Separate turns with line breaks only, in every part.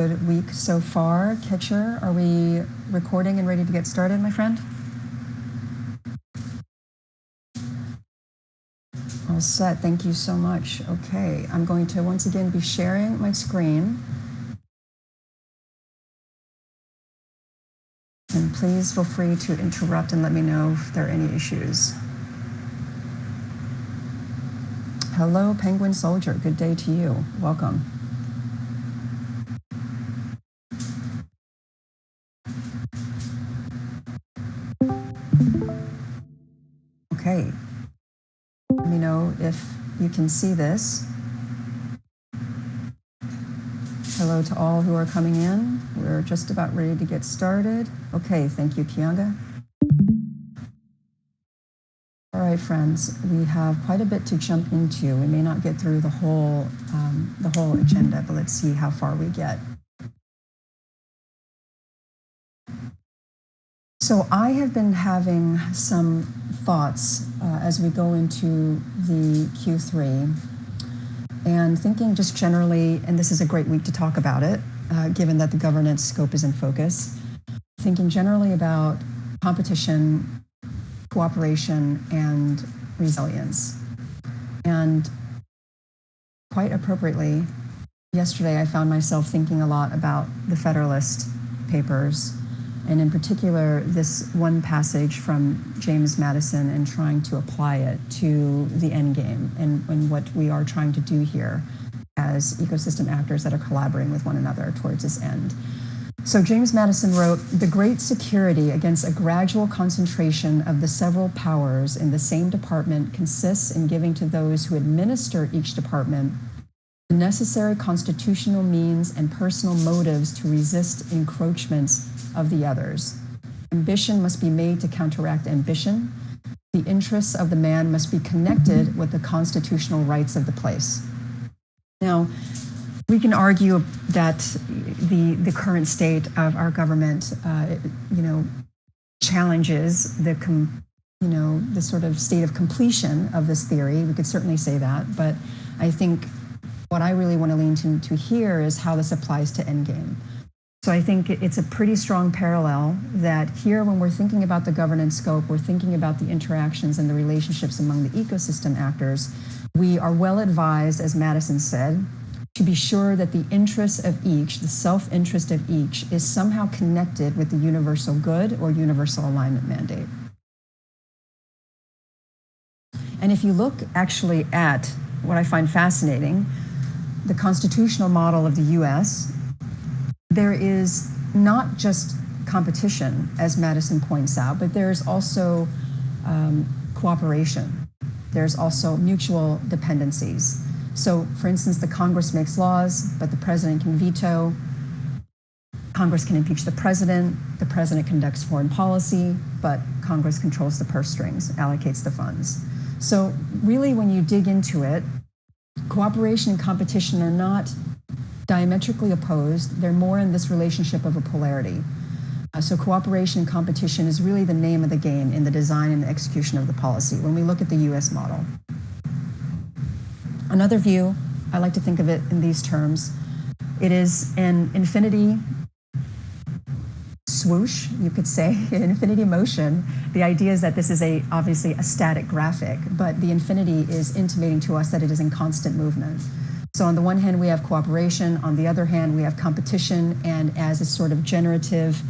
Good week so far. Kitcher, are we recording and ready to get started, my friend? All set. Thank you so much. Okay, I'm going to once again be sharing my screen. And please feel free to interrupt and let me know if there are any issues. Hello, Penguin Soldier. Good day to you. Welcome. Okay. Let me know if you can see this. Hello to all who are coming in. We're just about ready to get started. Okay, thank you, Kianga. All right, friends, we have quite a bit to jump into. We may not get through the whole agenda, but let's see how far we get. So I have been having some thoughts as we go into the Q3 and thinking just generally, and this is a great week to talk about it, given that the governance scope is in focus, thinking generally about competition, cooperation, and resilience. And quite appropriately, yesterday I found myself thinking a lot about the Federalist Papers, and in particular, this one passage from James Madison and trying to apply it to the end game and what we are trying to do here as ecosystem actors that are collaborating with one another towards this end. So James Madison wrote, "The great security against a gradual concentration of the several powers in the same department consists in giving to those who administer each department the necessary constitutional means and personal motives to resist encroachments of the others. Ambition must be made to counteract ambition. The interests of the man must be connected with the constitutional rights of the place." Now, we can argue that the current state of our government, challenges the sort of state of completion of this theory. We could certainly say that, but I think what I really want to lean into here is how this applies to endgame. So I think it's a pretty strong parallel that here, when we're thinking about the governance scope, we're thinking about the interactions and the relationships among the ecosystem actors. We are well advised, as Madison said, to be sure that the interests of each, the self-interest of each, is somehow connected with the universal good or universal alignment mandate. And if you look actually at what I find fascinating, the constitutional model of the US, there is not just competition, as Madison points out, but there's also cooperation. There's also mutual dependencies. So, for instance, the Congress makes laws, but the president can veto. Congress can impeach the president conducts foreign policy, but Congress controls the purse strings, allocates the funds. So really, when you dig into it, cooperation and competition are not diametrically opposed. They're more in this relationship of a polarity. So cooperation and competition is really the name of the game in the design and execution of the policy when we look at the US model. Another view, I like to think of it in these terms, it is an infinity swoosh, you could say, an infinity motion. The idea is that this is obviously a static graphic, but the infinity is intimating to us that it is in constant movement. So on the one hand, we have cooperation. On the other hand, we have competition. And as a sort of generative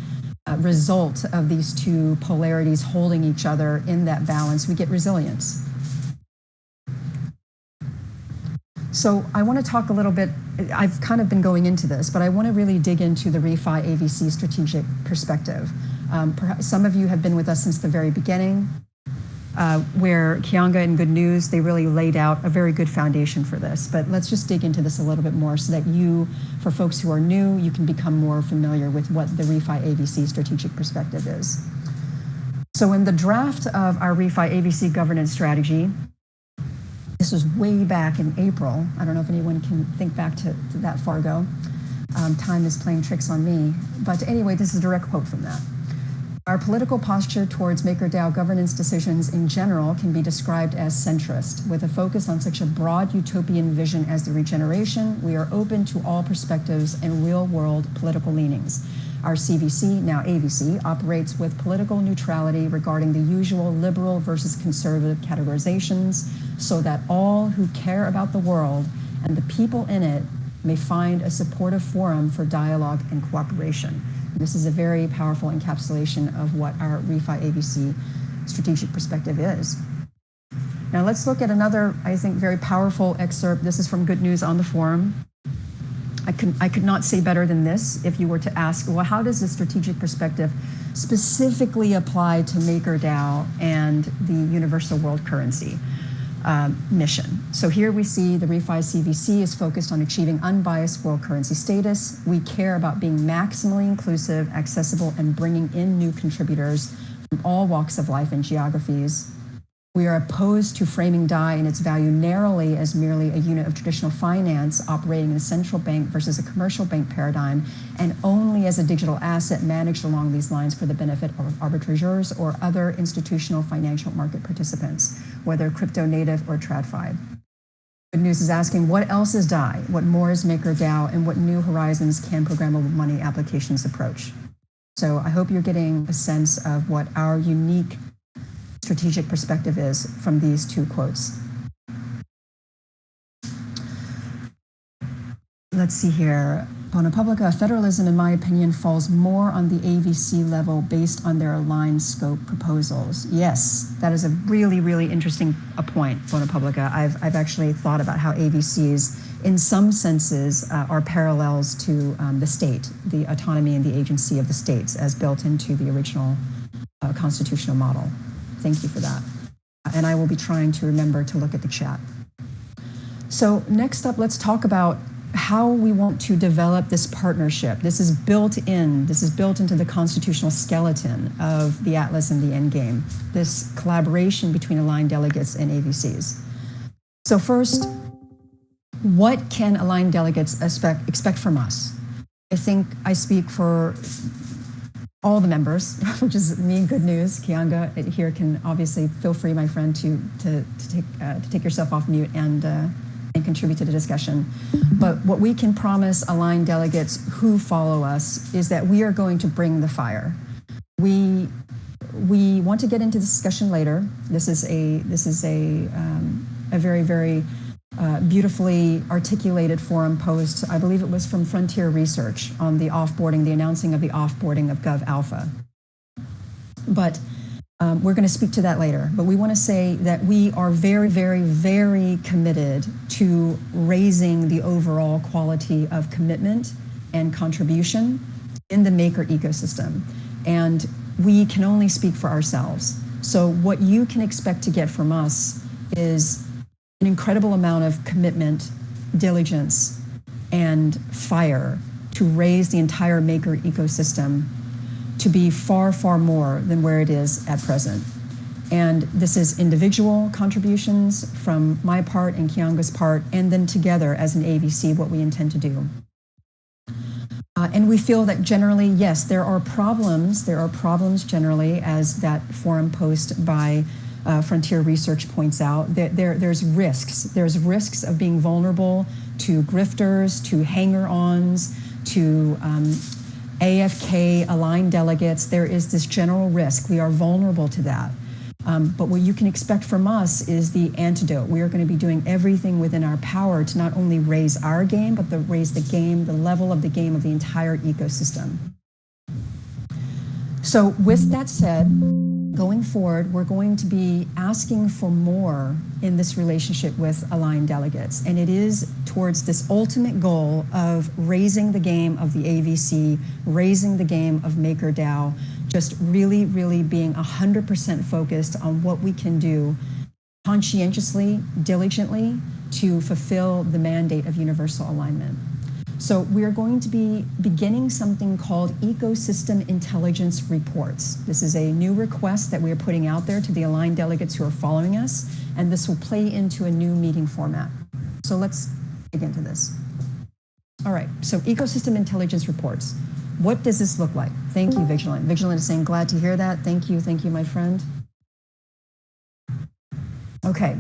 result of these two polarities holding each other in that balance, we get resilience. So I want to talk a little bit, I've kind of been going into this, but I want to really dig into the ReFi AVC strategic perspective. Perhaps some of you have been with us since the very beginning, where Kianga and Good News, they really laid out a very good foundation for this. But let's just dig into this a little bit more so that you, for folks who are new, you can become more familiar with what the ReFi AVC strategic perspective is. So in the draft of our ReFi AVC governance strategy, this was way back in April. I don't know if anyone can think back to that far ago. Time is playing tricks on me. But anyway, this is a direct quote from that. Our political posture towards MakerDAO governance decisions in general can be described as centrist. With a focus on such a broad utopian vision as the Regeneration, we are open to all perspectives and real-world political leanings. Our CVC, now AVC, operates with political neutrality regarding the usual liberal versus conservative categorizations so that all who care about the world and the people in it may find a supportive forum for dialogue and cooperation. This is a very powerful encapsulation of what our ReFi AVC strategic perspective is. Now let's look at another, I think, very powerful excerpt. This is from Good News on the Forum. I could not say better than this if you were to ask, well, how does the strategic perspective specifically apply to MakerDAO and the Universal World Currency mission? So here we see the ReFi CVC is focused on achieving unbiased world currency status. We care about being maximally inclusive, accessible, and bringing in new contributors from all walks of life and geographies. We are opposed to framing DAI and its value narrowly as merely a unit of traditional finance operating in a central bank versus a commercial bank paradigm, and only as a digital asset managed along these lines for the benefit of arbitrageurs or other institutional financial market participants, whether crypto native or TradFi. Good News is asking, what else is DAI? What more is MakerDAO? And what new horizons can programmable money applications approach? So I hope you're getting a sense of what our unique strategic perspective is from these two quotes. Let's see here. Bona Publica, federalism, in my opinion, falls more on the AVC level based on their aligned scope proposals. Yes, that is a really, really interesting point, Bona Publica. I've actually thought about how AVCs, in some senses, are parallels to the state, the autonomy and the agency of the states as built into the original constitutional model. Thank you for that. And I will be trying to remember to look at the chat. So next up, let's talk about how we want to develop this partnership. This is built into the constitutional skeleton of the Atlas and the Endgame, this collaboration between aligned delegates and AVCs. So first, what can aligned delegates expect from us? I think I speak for all the members, which is me and Good News. Kianga here can obviously feel free, my friend, to take yourself off mute and contribute to the discussion. But what we can promise aligned delegates who follow us is that we are going to bring the fire. We want to get into this discussion later. This is a very, very beautifully articulated forum post. I believe it was from Frontier Research on the offboarding, the announcing of the offboarding of Gov Alpha. But we're going to speak to that later. But we want to say that we are very, very, very committed to raising the overall quality of commitment and contribution in the Maker ecosystem. And we can only speak for ourselves. So what you can expect to get from us is an incredible amount of commitment, diligence, and fire to raise the entire Maker ecosystem to be far, far more than where it is at present. And this is individual contributions from my part and Kianga's part, and then together as an AVC, what we intend to do. And we feel that generally, yes, there are problems generally, as that forum post by Frontier Research points out. There's risks of being vulnerable to grifters, to hanger-ons, to AFK aligned delegates. There is this general risk. We are vulnerable to that. But what you can expect from us is the antidote. We are going to be doing everything within our power to not only raise our game, but to raise the game, the level of the game of the entire ecosystem. So with that said, going forward, we're going to be asking for more in this relationship with aligned delegates. And it is towards this ultimate goal of raising the game of the AVC, raising the game of MakerDAO, just really, really being 100% focused on what we can do conscientiously, diligently, to fulfill the mandate of universal alignment. So we are going to be beginning something called Ecosystem Intelligence Reports. This is a new request that we are putting out there to the aligned delegates who are following us, and this will play into a new meeting format. So let's dig into this. All right, so Ecosystem Intelligence Reports. What does this look like? Thank you, Vigilant. Vigilant is saying, glad to hear that. Thank you, my friend. Okay.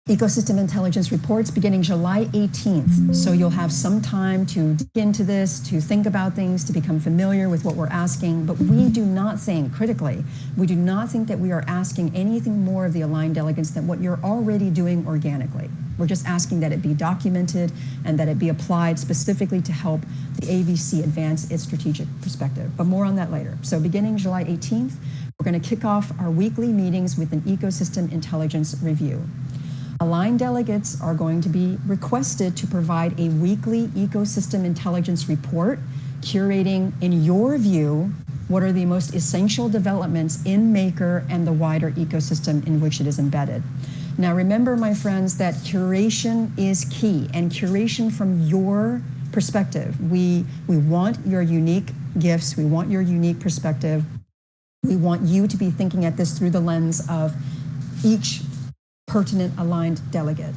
Ecosystem intelligence reports beginning July 18th. So you'll have some time to dig into this, to think about things, to become familiar with what we're asking. But we do not think, critically, we do not think that we are asking anything more of the aligned delegates than what you're already doing organically. We're just asking that it be documented and that it be applied specifically to help the AVC advance its strategic perspective. But more on that later. So beginning July 18th, we're going to kick off our weekly meetings with an ecosystem intelligence review. Aligned delegates are going to be requested to provide a weekly ecosystem intelligence report, curating, in your view, what are the most essential developments in Maker and the wider ecosystem in which it is embedded. Now remember, my friends, that curation is key, and curation from your perspective. We want your unique gifts, we want your unique perspective. We want you to be thinking at this through the lens of each pertinent aligned delegate.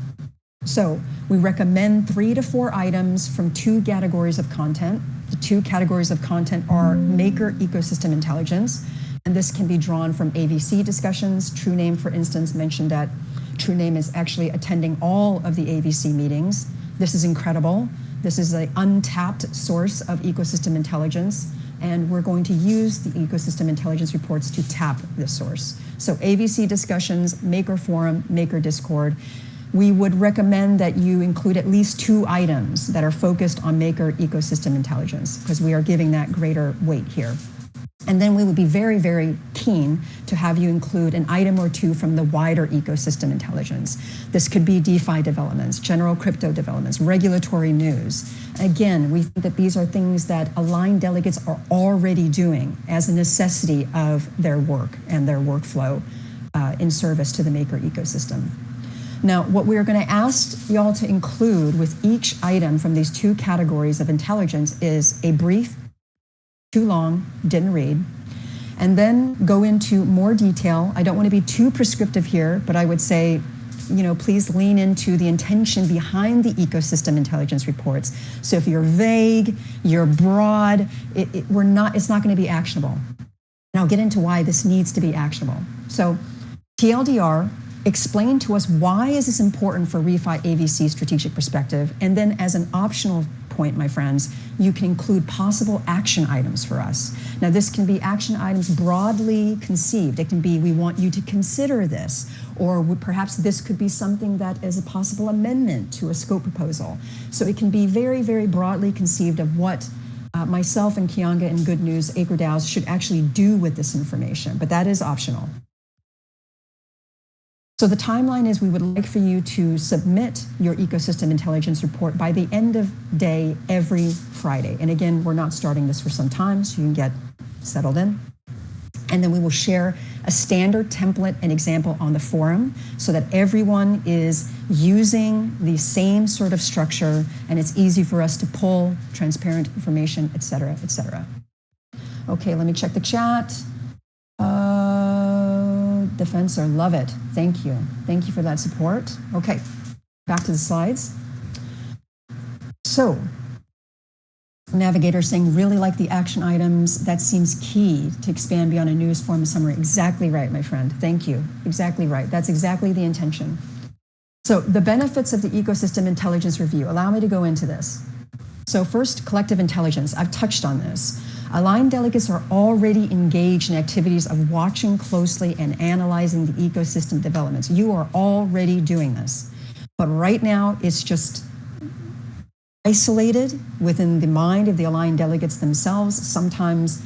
So we recommend 3 to 4 items from 2 categories of content. The 2 categories of content are Maker ecosystem intelligence, and this can be drawn from AVC discussions. TrueName, for instance, mentioned that TrueName is actually attending all of the AVC meetings. This is incredible. This is an untapped source of ecosystem intelligence, and we're going to use the ecosystem intelligence reports to tap this source. So AVC discussions, Maker Forum, Maker Discord. We would recommend that you include at least 2 items that are focused on Maker ecosystem intelligence, because we are giving that greater weight here. And then we would be very, very keen to have you include an item or 2 from the wider ecosystem intelligence. This could be DeFi developments, general crypto developments, regulatory news. Again, we think that these are things that aligned delegates are already doing as a necessity of their work and their workflow in service to the Maker ecosystem. Now, what we're going to ask y'all to include with each item from these 2 categories of intelligence is a brief, too long, didn't read, and then go into more detail. I don't want to be too prescriptive here, but I would say, please lean into the intention behind the ecosystem intelligence reports. So if you're vague, you're broad, it's not going to be actionable. And I'll get into why this needs to be actionable. So TLDR, explain to us why is this important for ReFi AVC strategic perspective, and then as an optional point, my friends, you can include possible action items for us. Now, this can be action items broadly conceived. It can be, we want you to consider this, or perhaps this could be something that is a possible amendment to a scope proposal. So it can be very, very broadly conceived of what myself and Kianga and Good News, MakerDAOs, should actually do with this information, but that is optional. So the timeline is we would like for you to submit your ecosystem intelligence report by the end of day every Friday. And again, we're not starting this for some time, so you can get settled in. And then we will share a standard template and example on the forum so that everyone is using the same sort of structure and it's easy for us to pull transparent information, et cetera, et cetera. Okay, let me check the chat. Defensor, love it. Thank you. Thank you for that support. Okay, back to the slides. So, Navigator saying, really like the action items. That seems key to expand beyond a news form summary. Exactly right, my friend. Thank you. Exactly right. That's exactly the intention. So, the benefits of the ecosystem intelligence review. Allow me to go into this. So first, collective intelligence. I've touched on this. Aligned delegates are already engaged in activities of watching closely and analyzing the ecosystem developments. You are already doing this. But right now, it's just isolated within the mind of the aligned delegates themselves. Sometimes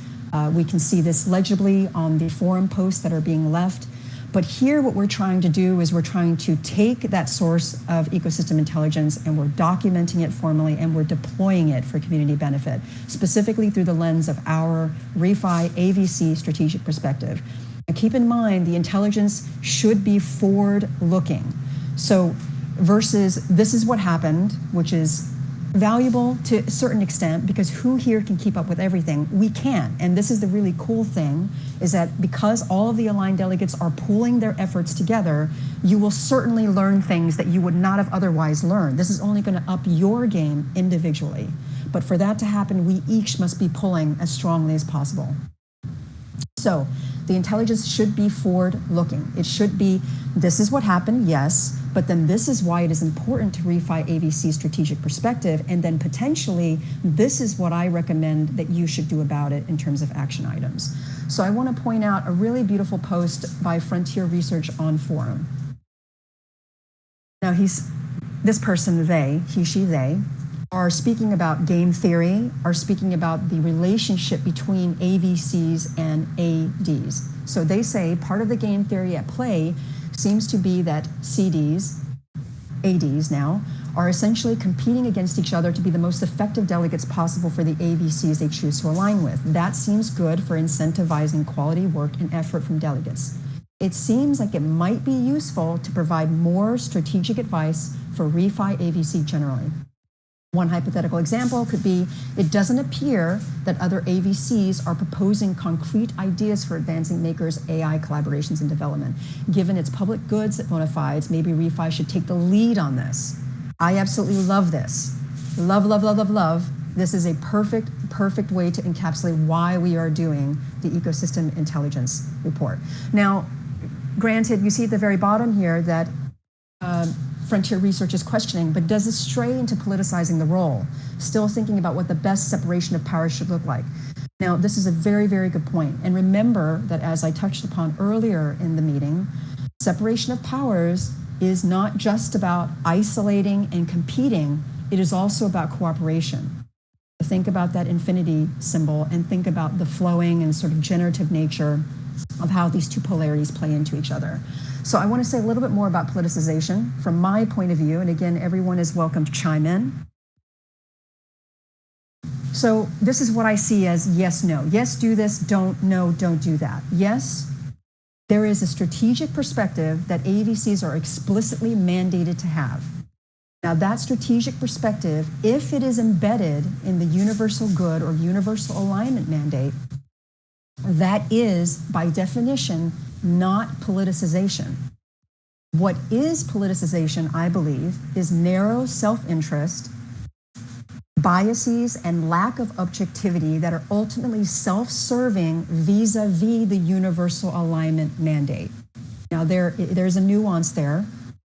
we can see this legibly on the forum posts that are being left. But here what we're trying to do is we're trying to take that source of ecosystem intelligence and we're documenting it formally and we're deploying it for community benefit, specifically through the lens of our ReFi AVC strategic perspective. And keep in mind, the intelligence should be forward-looking. So versus this is what happened, which is valuable to a certain extent because who here can keep up with everything? We can. And this is the really cool thing is that because all of the aligned delegates are pooling their efforts together, you will certainly learn things that you would not have otherwise learned. This is only going to up your game individually. But for that to happen, we each must be pulling as strongly as possible. So the intelligence should be forward-looking. It should be, this is what happened, yes, but then this is why it is important to refi AVC's strategic perspective, and then potentially, this is what I recommend that you should do about it in terms of action items. So I want to point out a really beautiful post by Frontier Research on Forum. Now this person, they, he, she, they, are speaking about game theory, are speaking about the relationship between AVCs and ADs. So they say part of the game theory at play seems to be that CDs, ADs now, are essentially competing against each other to be the most effective delegates possible for the AVCs they choose to align with. That seems good for incentivizing quality work and effort from delegates. It seems like it might be useful to provide more strategic advice for refi AVC generally. One hypothetical example could be, it doesn't appear that other AVCs are proposing concrete ideas for advancing Maker's AI collaborations and development. Given its public goods bona fides, maybe refi should take the lead on this. I absolutely love this. Love, love, love, love, love. This is a perfect way to encapsulate why we are doing the ecosystem intelligence report. Now, granted, you see at the very bottom here that Frontier Research is questioning, but does it stray into politicizing the role? Still thinking about what the best separation of powers should look like. Now, this is a very, very good point. And remember that, as I touched upon earlier in the meeting, separation of powers is not just about isolating and competing, it is also about cooperation. Think about that infinity symbol and think about the flowing and sort of generative nature of how these two polarities play into each other. So I want to say a little bit more about politicization from my point of view, and again, everyone is welcome to chime in. So this is what I see as yes, no. Yes, do this, don't, no, don't do that. Yes, there is a strategic perspective that AVCs are explicitly mandated to have. Now that strategic perspective, if it is embedded in the universal good or universal alignment mandate, that is, by definition, not politicization. What is politicization, I believe, is narrow self-interest, biases, and lack of objectivity that are ultimately self-serving vis-a-vis the universal alignment mandate. Now, there's a nuance there,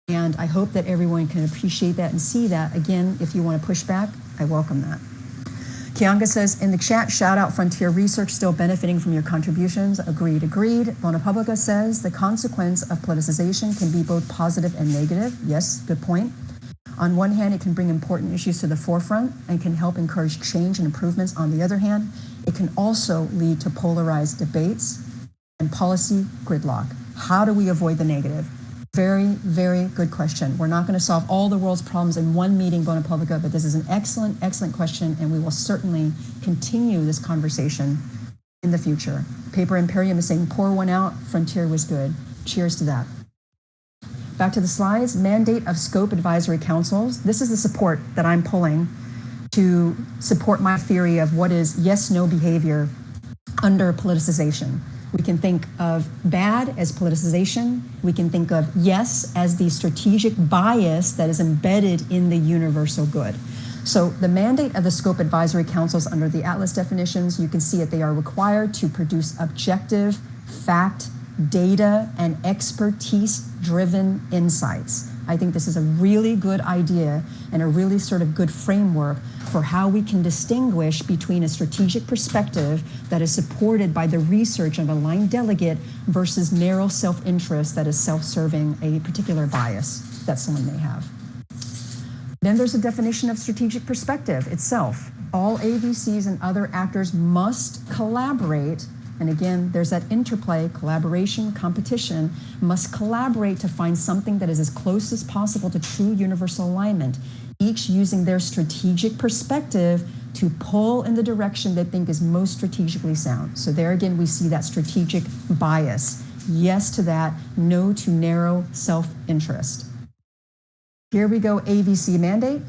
and I hope that everyone can appreciate that and see that. Again, if you want to push back, I welcome that. Kianga says, in the chat, shout out Frontier Research, still benefiting from your contributions. Agreed. Bonapublica says, the consequence of politicization can be both positive and negative. Yes, good point. On one hand, it can bring important issues to the forefront and can help encourage change and improvements. On the other hand, it can also lead to polarized debates and policy gridlock. How do we avoid the negative? Very, very good question. We're not going to solve all the world's problems in one meeting, Bonapublica, but this is an excellent, excellent question, and we will certainly continue this conversation in the future. Paper Imperium is saying, pour one out, Frontier was good. Cheers to that. Back to the slides. Mandate of scope advisory councils. This is the support that I'm pulling to support my theory of what is yes-no behavior under politicization. We can think of bad as politicization. We can think of yes as the strategic bias that is embedded in the universal good. So the mandate of the scope advisory councils under the Atlas definitions, you can see that they are required to produce objective, fact, data, and expertise-driven insights. I think this is a really good idea and a really sort of good framework for how we can distinguish between a strategic perspective that is supported by the research of a aligned delegate versus narrow self-interest that is self-serving a particular bias that someone may have. Then there's a definition of strategic perspective itself. All AVCs and other actors must collaborate. And again, there's that interplay, collaboration, competition, must collaborate to find something that is as close as possible to true universal alignment, each using their strategic perspective to pull in the direction they think is most strategically sound. So there again, we see that strategic bias. Yes to that, no to narrow self-interest. Here we go, AVC mandate.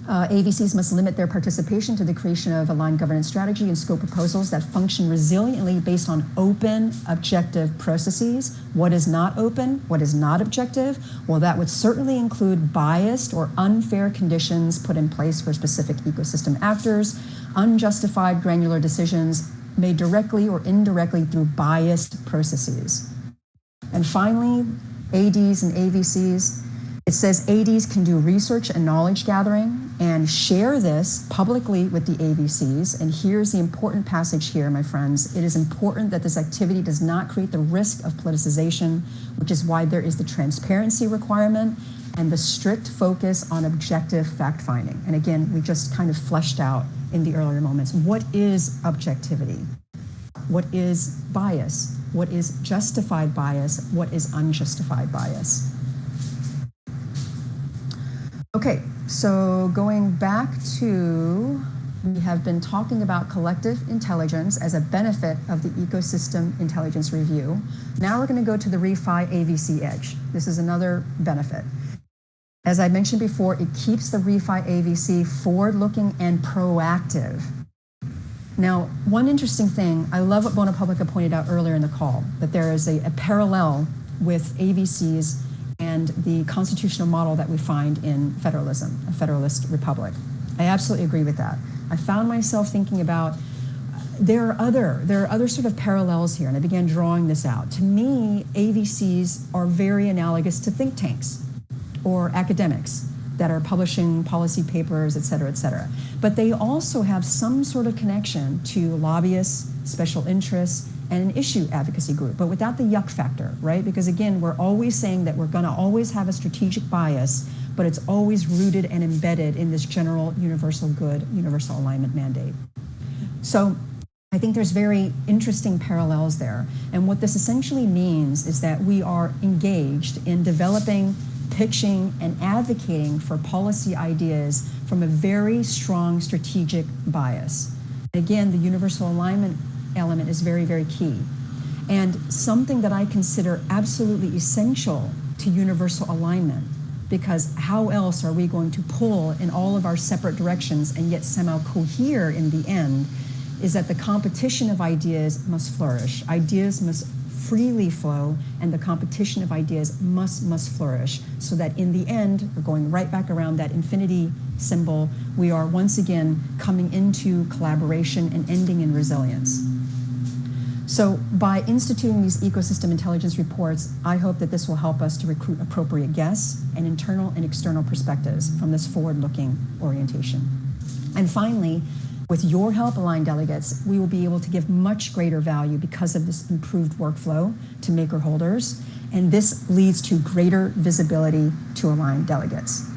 AVCs must limit their participation to the creation of aligned governance strategy and scope proposals that function resiliently based on open, objective processes. What is not open? What is not objective? Well, that would certainly include biased or unfair conditions put in place for specific ecosystem actors, unjustified granular decisions made directly or indirectly through biased processes. And finally, ADs and AVCs. It says ADs can do research and knowledge gathering and share this publicly with the AVCs. And here's the important passage here, my friends. It is important that this activity does not create the risk of politicization, which is why there is the transparency requirement and the strict focus on objective fact-finding. And again, we just kind of fleshed out in the earlier moments. What is objectivity? What is bias? What is justified bias? What is unjustified bias? Okay, so going back to, we have been talking about collective intelligence as a benefit of the ecosystem intelligence review. Now we're going to go to the ReFi AVC edge. This is another benefit. As I mentioned before, it keeps the ReFi AVC forward-looking and proactive. Now, one interesting thing, I love what Bonapublica pointed out earlier in the call, that there is a parallel with AVCs and the constitutional model that we find in federalism, a federalist republic. I absolutely agree with that. I found myself thinking about there are other sort of parallels here, and I began drawing this out. To me, AVCs are very analogous to think tanks or academics that are publishing policy papers, et cetera, but they also have some sort of connection to lobbyists, special interests, and an issue advocacy group, but without the yuck factor, right? Because again, we're always saying that we're gonna always have a strategic bias, but it's always rooted and embedded in this general universal good, universal alignment mandate. So I think there's very interesting parallels there. And what this essentially means is that we are engaged in developing, pitching, and advocating for policy ideas from a very strong strategic bias. Again, the universal alignment element is very, very key. And something that I consider absolutely essential to universal alignment, because how else are we going to pull in all of our separate directions and yet somehow cohere in the end, is that the competition of ideas must flourish. Ideas must freely flow, and the competition of ideas must flourish, so that in the end, we're going right back around that infinity symbol, we are once again coming into collaboration and ending in resilience. So by instituting these ecosystem intelligence reports, I hope that this will help us to recruit appropriate guests and internal and external perspectives from this forward-looking orientation. And finally, with your help, aligned delegates, we will be able to give much greater value because of this improved workflow to maker holders, and this leads to greater visibility to aligned delegates.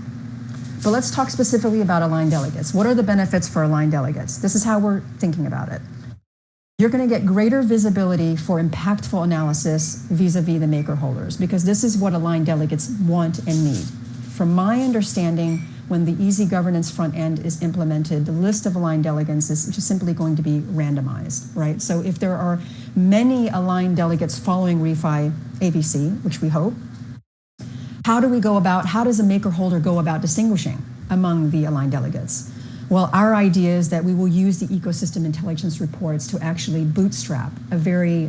But let's talk specifically about aligned delegates. What are the benefits for aligned delegates? This is how we're thinking about it. You're going to get greater visibility for impactful analysis vis-a-vis the maker holders, because this is what aligned delegates want and need. From my understanding, when the easy governance front end is implemented, the list of aligned delegates is just simply going to be randomized, right? So if there are many aligned delegates following ReFi AVC, which we hope, how does a maker holder go about distinguishing among the aligned delegates? Well, our idea is that we will use the ecosystem intelligence reports to actually bootstrap a very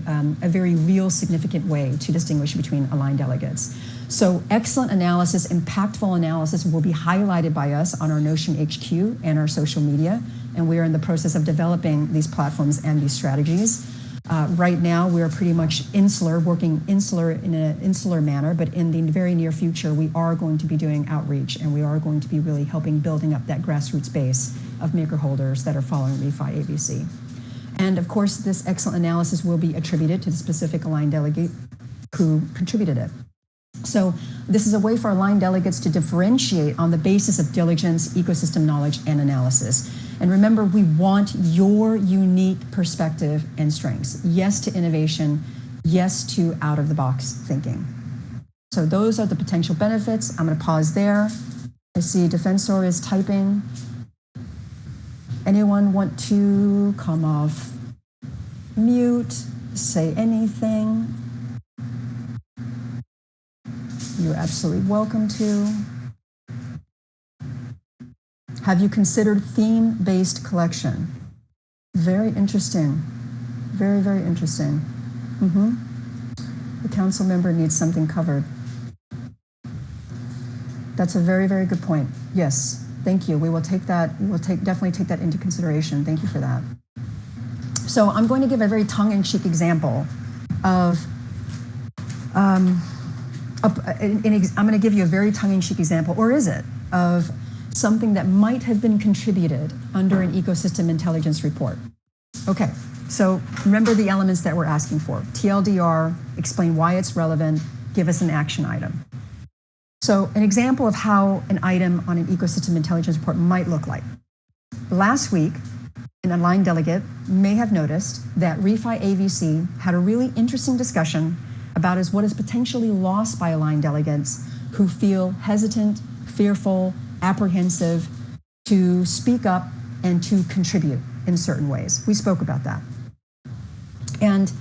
real, significant way to distinguish between aligned delegates. So excellent analysis, impactful analysis will be highlighted by us on our Notion HQ and our social media, and we are in the process of developing these platforms and these strategies. Right now, we are pretty much working insular in an insular manner, but in the very near future, we are going to be doing outreach, and we are going to be really helping building up that grassroots base of maker holders that are following ReFi AVC. And of course, this excellent analysis will be attributed to the specific aligned delegate who contributed it. So this is a way for aligned delegates to differentiate on the basis of diligence, ecosystem knowledge, and analysis. And remember, we want your unique perspective and strengths. Yes to innovation, yes to out-of-the-box thinking. So those are the potential benefits. I'm going to pause there. I see Defensor is typing. Anyone want to come off mute, say anything? You're absolutely welcome to. Have you considered theme-based collection? Very interesting. Very, very interesting. The council member needs something covered. That's a very, very good point. Yes, thank you. We will take that. We will definitely take that into consideration. Thank you for that. So I'm going to give a very tongue-in-cheek example of. I'm going to give you a very tongue-in-cheek example, or is it, of something that might have been contributed under an ecosystem intelligence report. Okay, so remember the elements that we're asking for. TLDR, explain why it's relevant, give us an action item. So an example of how an item on an ecosystem intelligence report might look like. Last week, an aligned delegate may have noticed that ReFi AVC had a really interesting discussion about what is potentially lost by aligned delegates who feel hesitant, fearful, apprehensive to speak up and to contribute in certain ways. We spoke about that. And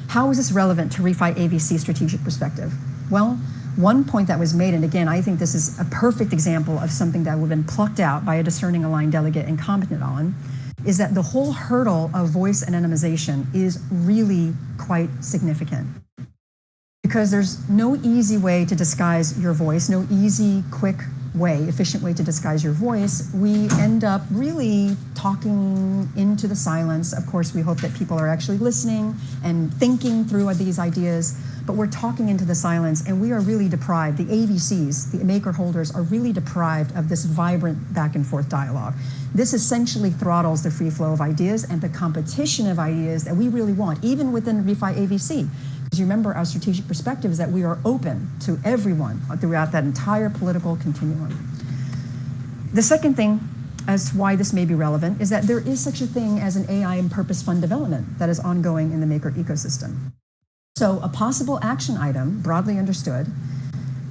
how is this relevant to ReFi AVC strategic perspective? Well, one point that was made, and again, I think this is a perfect example of something that would have been plucked out by a discerning aligned delegate and commented on, is that the whole hurdle of voice anonymization is really quite significant. Because there's no easy way to disguise your voice, no easy, quick way, efficient way to disguise your voice. We end up really talking into the silence. Of course, we hope that people are actually listening and thinking through these ideas, but we're talking into the silence, and we are really deprived. The AVCs, the maker holders, are really deprived of this vibrant back and forth dialogue. This essentially throttles the free flow of ideas and the competition of ideas that we really want, even within ReFi AVC. Because you remember, our strategic perspective is that we are open to everyone throughout that entire political continuum. The second thing as to why this may be relevant is that there is such a thing as an AI and purpose fund development that is ongoing in the Maker ecosystem. So a possible action item, broadly understood,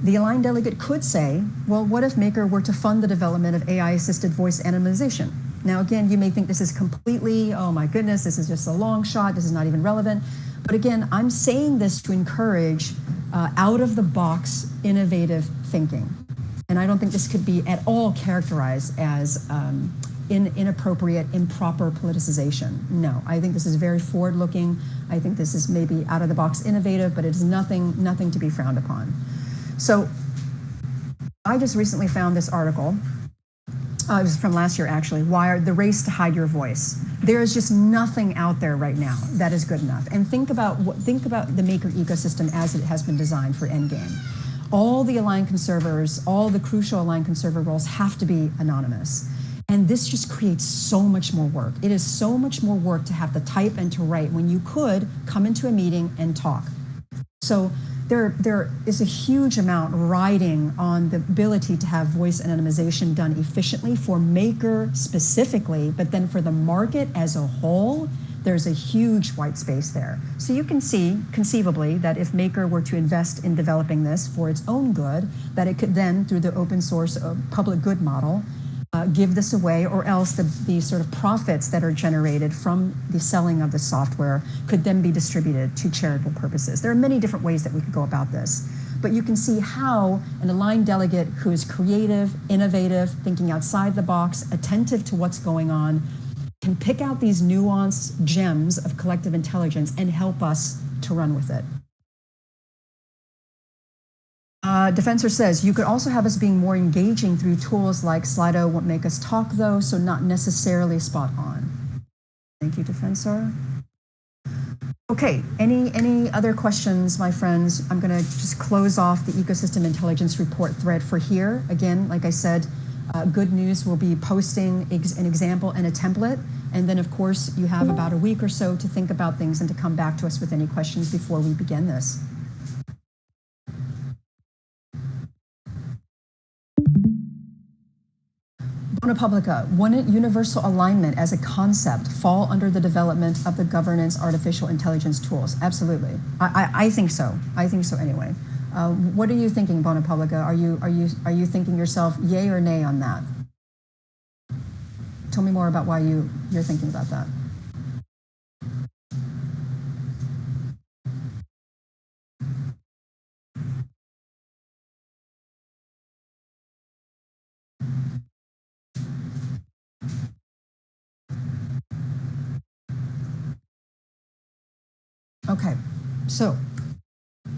the aligned delegate could say, well, what if Maker were to fund the development of AI-assisted voice anonymization? Now, again, you may think this is completely, oh my goodness, this is just a long shot, this is not even relevant. But again, I'm saying this to encourage out-of-the-box innovative thinking. And I don't think this could be at all characterized as inappropriate, improper politicization. No, I think this is very forward-looking. I think this is maybe out-of-the-box innovative, but it is nothing to be frowned upon. So I just recently found this article. It was from last year, actually. Wired, the race to hide your voice. There is just nothing out there right now that is good enough. And think about the Maker ecosystem as it has been designed for endgame. All the aligned conservers, all the crucial aligned conserver roles have to be anonymous. And this just creates so much more work. It is so much more work to have to type and to write when you could come into a meeting and talk. So there is a huge amount riding on the ability to have voice anonymization done efficiently for Maker specifically, but then for the market as a whole, there's a huge white space there. So you can see conceivably that if Maker were to invest in developing this for its own good, that it could then, through the open source public good model, give this away, or else the sort of profits that are generated from the selling of the software could then be distributed to charitable purposes. There are many different ways that we could go about this, but you can see how an aligned delegate who is creative, innovative, thinking outside the box, attentive to what's going on, can pick out these nuanced gems of collective intelligence and help us to run with it. Defensor says, you could also have us being more engaging through tools like Slido won't make us talk though, so not necessarily spot on. Thank you, Defensor. Okay, any other questions, my friends? I'm gonna just close off the Ecosystem Intelligence Report thread for here. Again, like I said, good news, we'll be posting an example and a template. And then of course, you have about a week or so to think about things and to come back to us with any questions before we begin this. Bona Publica, wouldn't universal alignment as a concept fall under the development of the governance artificial intelligence tools? Absolutely. I think so. I think so anyway. What are you thinking, Bona Publica? Are you thinking yourself yay or nay on that? Tell me more about why you're thinking about that. Okay, so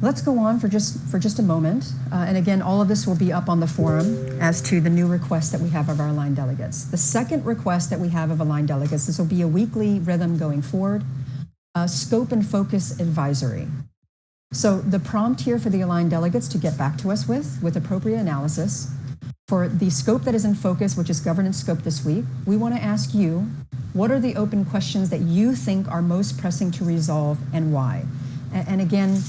let's go on for just a moment. And again, all of this will be up on the forum as to the new request that we have of our aligned delegates. The second request that we have of aligned delegates, this will be a weekly rhythm going forward, scope and focus advisory. So the prompt here for the aligned delegates to get back to us with appropriate analysis. For the scope that is in focus, which is governance scope this week, we want to ask you, what are the open questions that you think are most pressing to resolve and why? And again,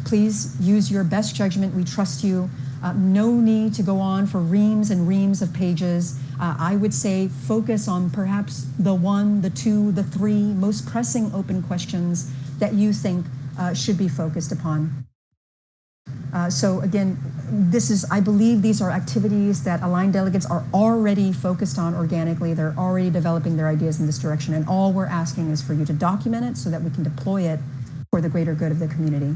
please use your best judgment. We trust you. No need to go on for reams and reams of pages. I would say focus on perhaps the one, the two, the three most pressing open questions that you think should be focused upon. So again, I believe these are activities that aligned delegates are already focused on organically. They're already developing their ideas in this direction. And all we're asking is for you to document it so that we can deploy it for the greater good of the community.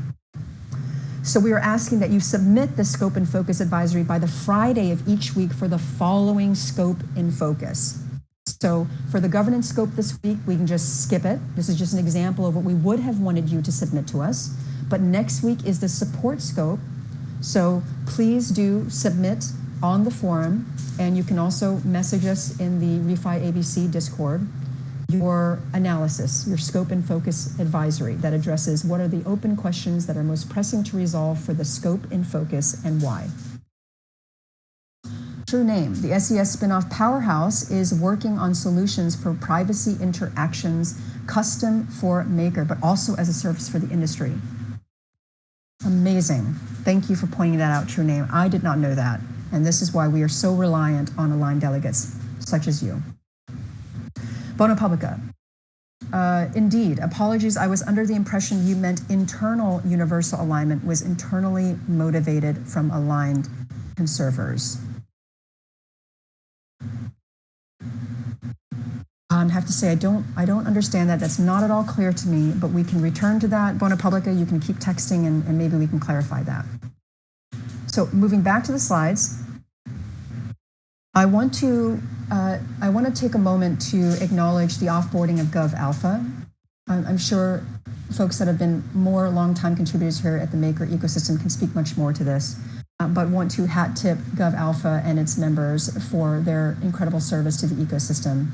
So we are asking that you submit the scope and focus advisory by the Friday of each week for the following scope and focus. So for the governance scope this week, we can just skip it. This is just an example of what we would have wanted you to submit to us. But next week is the support scope. So please do submit on the forum, and you can also message us in the Refi ABC Discord your analysis, your scope and focus advisory that addresses what are the open questions that are most pressing to resolve for the scope and focus and why. True name, the SES spinoff Powerhouse is working on solutions for privacy interactions custom for Maker, but also as a service for the industry. Amazing. Thank you for pointing that out, True name. I did not know that. And this is why we are so reliant on aligned delegates such as you. Bona Publica. Indeed, apologies. I was under the impression you meant internal universal alignment was internally motivated from aligned conservers. I have to say, I don't understand that. That's not at all clear to me, but we can return to that. Bona Publica, you can keep texting and maybe we can clarify that. So moving back to the slides, I want to take a moment to acknowledge the offboarding of Gov Alpha. I'm sure folks that have been more long-time contributors here at the Maker ecosystem can speak much more to this, but want to hat tip Gov Alpha and its members for their incredible service to the ecosystem.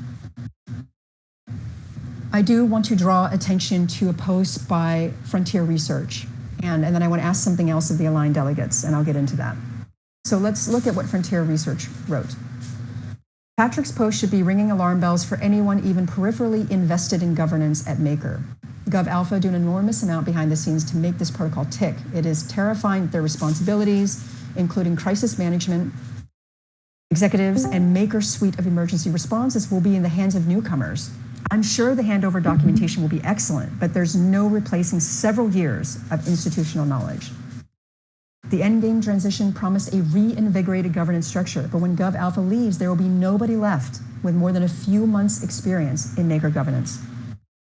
I do want to draw attention to a post by Frontier Research, and then I want to ask something else of the aligned delegates, and I'll get into that. So let's look at what Frontier Research wrote. Patrick's post should be ringing alarm bells for anyone even peripherally invested in governance at Maker. Gov Alpha do an enormous amount behind the scenes to make this protocol tick. It is terrifying that their responsibilities, including crisis management, executives, and Maker's suite of emergency responses will be in the hands of newcomers. I'm sure the handover documentation will be excellent, but there's no replacing several years of institutional knowledge. The endgame transition promised a reinvigorated governance structure, but when Gov Alpha leaves, there will be nobody left with more than a few months' experience in Maker governance.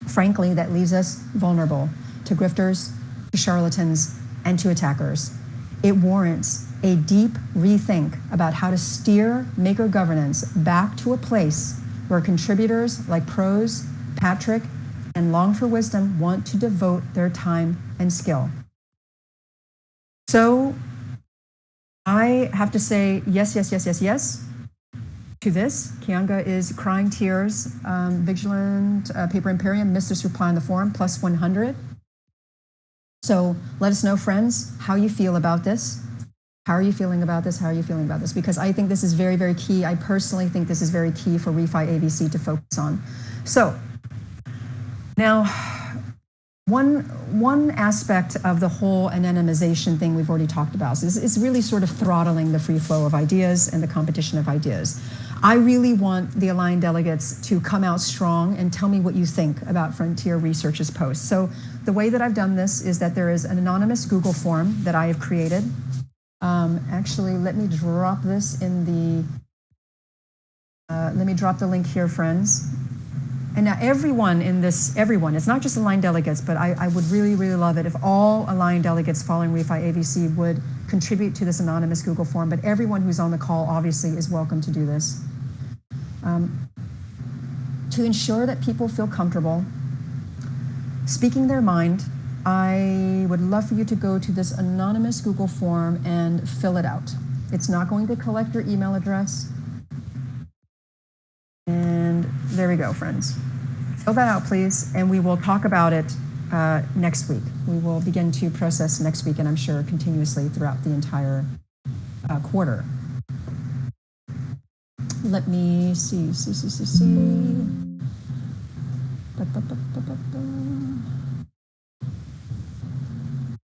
Frankly, that leaves us vulnerable to grifters, to charlatans, and to attackers. It warrants a deep rethink about how to steer Maker governance back to a place where contributors like Pros, Patrick, and Long for Wisdom want to devote their time and skill. So I have to say yes, yes, yes, yes, yes to this. Kianga is crying tears. Vigilant, Paper Imperium missed this reply on the forum, plus 100. So let us know, friends, how you feel about this. How are you feeling about this? How are you feeling about this? Because I think this is very, very key. I personally think this is very key for Refi ABC to focus on. So now, one aspect of the whole anonymization thing we've already talked about. So it's really sort of throttling the free flow of ideas and the competition of ideas. I really want the aligned delegates to come out strong and tell me what you think about Frontier Research's post. So the way that I've done this is that there is an anonymous Google form that I have created. Actually, let me drop this in the, let me drop the link here, friends. And now everyone in this, it's not just aligned delegates, but I would really, really love it if all aligned delegates following Refi ABC would contribute to this anonymous Google form, but everyone who's on the call obviously is welcome to do this. To ensure that people feel comfortable speaking their mind I would love for you to go to this anonymous Google form and fill it out. It's not going to collect your email address. And there we go, friends. Fill that out, please, and we will talk about it next week. We will begin to process next week, and I'm sure continuously throughout the entire quarter. Let me see.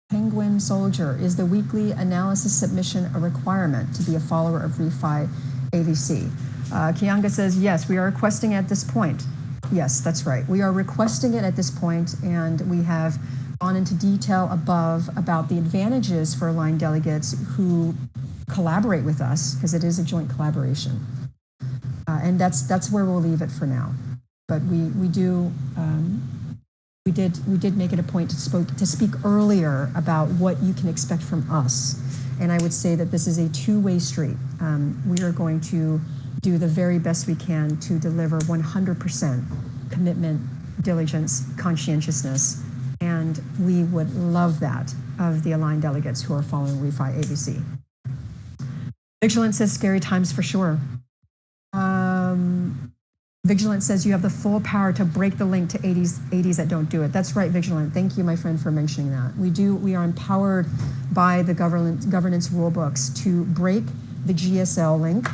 Penguin Soldier, is the weekly analysis submission a requirement to be a follower of ReFi AVC? Kianga says, yes, we are requesting at this point. Yes, that's right. We are requesting it at this point, and we have gone into detail above about the advantages for aligned delegates who collaborate with us, because it is a joint collaboration. And that's where we'll leave it for now. But we did make it a point to speak earlier about what you can expect from us. And I would say that this is a two-way street. We are going to do the very best we can to deliver 100% commitment, diligence, conscientiousness, and we would love that of the aligned delegates who are following ReFi ABC. Vigilant says scary times for sure. Vigilant says you have the full power to break the link to 80s that don't do it. That's right, Vigilant. Thank you, my friend, for mentioning that. We are empowered by the governance rule books to break the GSL link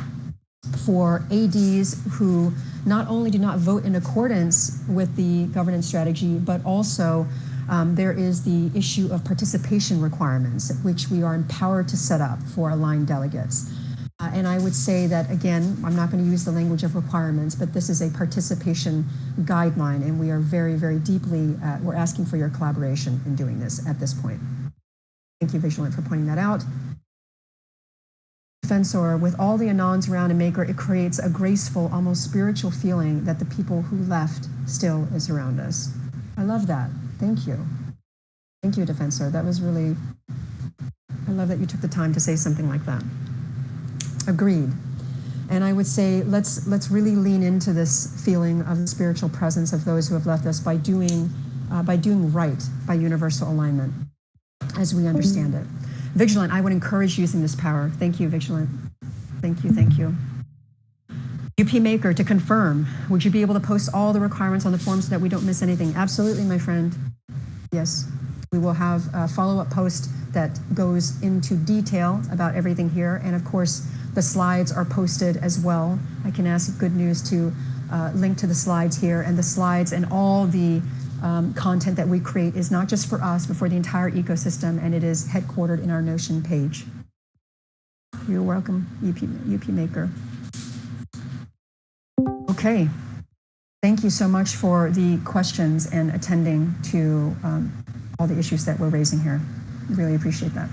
for ADs who not only do not vote in accordance with the governance strategy, but also there is the issue of participation requirements, which we are empowered to set up for aligned delegates. And I would say that, again, I'm not going to use the language of requirements, but this is a participation guideline, and we are very, very deeply, we're asking for your collaboration in doing this at this point. Thank you, Vigilant, for pointing that out. Defensor, with all the anons around in Maker, it creates a graceful, almost spiritual feeling that the people who left still is around us. I love that. Thank you. Thank you, Defensor. That was really, I love that you took the time to say something like that. Agreed. And I would say let's really lean into this feeling of the spiritual presence of those who have left us by doing right by universal alignment as we understand it. Vigilant, I would encourage using this power. Thank you, Vigilant. Thank you, thank you. UP Maker, to confirm, would you be able to post all the requirements on the form so that we don't miss anything? Absolutely, my friend. Yes, we will have a follow-up post that goes into detail about everything here. And of course, the slides are posted as well. I can ask Good News to link to the slides here, and the slides and all the content that we create is not just for us, but for the entire ecosystem, and it is headquartered in our Notion page. You're welcome, UP Maker. Okay, thank you so much for the questions and attending to all the issues that we're raising here. Really appreciate that.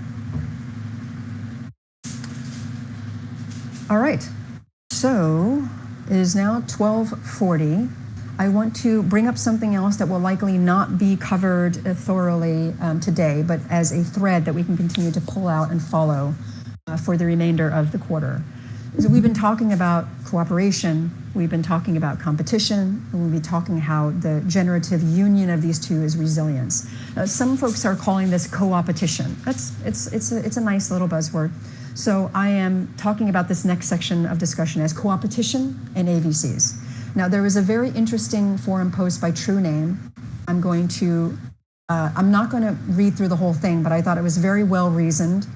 All right, so it is now 12:40. I want to bring up something else that will likely not be covered thoroughly today, but as a thread that we can continue to pull out and follow for the remainder of the quarter. So we've been talking about cooperation, we've been talking about competition, and we'll be talking how the generative union of these two is resilience. Some folks are calling this co-opetition. It's a nice little buzzword. So I am talking about this next section of discussion as co-opetition and AVCs. Now, there was a very interesting forum post by TrueName. I'm not going to read through the whole thing, but I thought it was very well reasoned,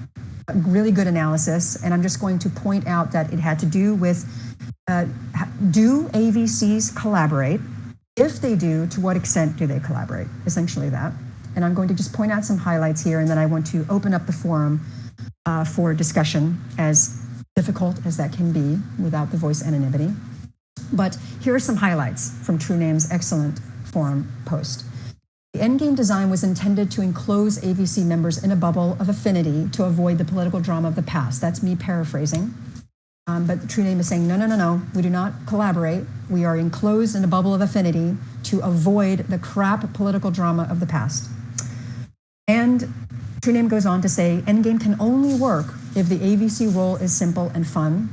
really good analysis, and I'm just going to point out that it had to do with, do AVCs collaborate? If they do, to what extent do they collaborate? Essentially that. And I'm going to just point out some highlights here, and then I want to open up the forum for discussion, as difficult as that can be without the voice anonymity. But here are some highlights from TrueName's excellent forum post. The endgame design was intended to enclose AVC members in a bubble of affinity to avoid the political drama of the past. That's me paraphrasing. But TrueName is saying, no, we do not collaborate. We are enclosed in a bubble of affinity to avoid the crap political drama of the past. And TrueName goes on to say, endgame can only work if the AVC role is simple and fun.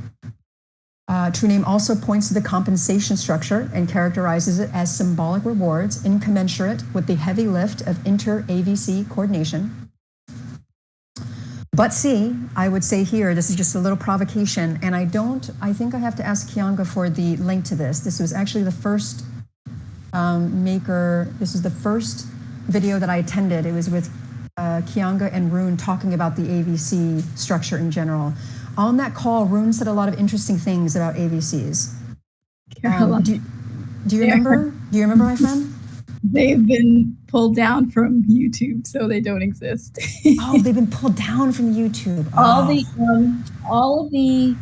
True Name also points to the compensation structure and characterizes it as symbolic rewards incommensurate with the heavy lift of inter-AVC coordination. But see, I would say here, this is just a little provocation, and I think I have to ask Kianga for the link to this. This was actually the first this is the first video that I attended. It was with Kianga and Rune talking about the AVC structure in general. On that call, Rune said a lot of interesting things about AVCs. Do you remember? Do you remember, my friend?
They've been pulled down from YouTube, so they don't exist.
Oh, they've been pulled down from YouTube.
Oh. All of the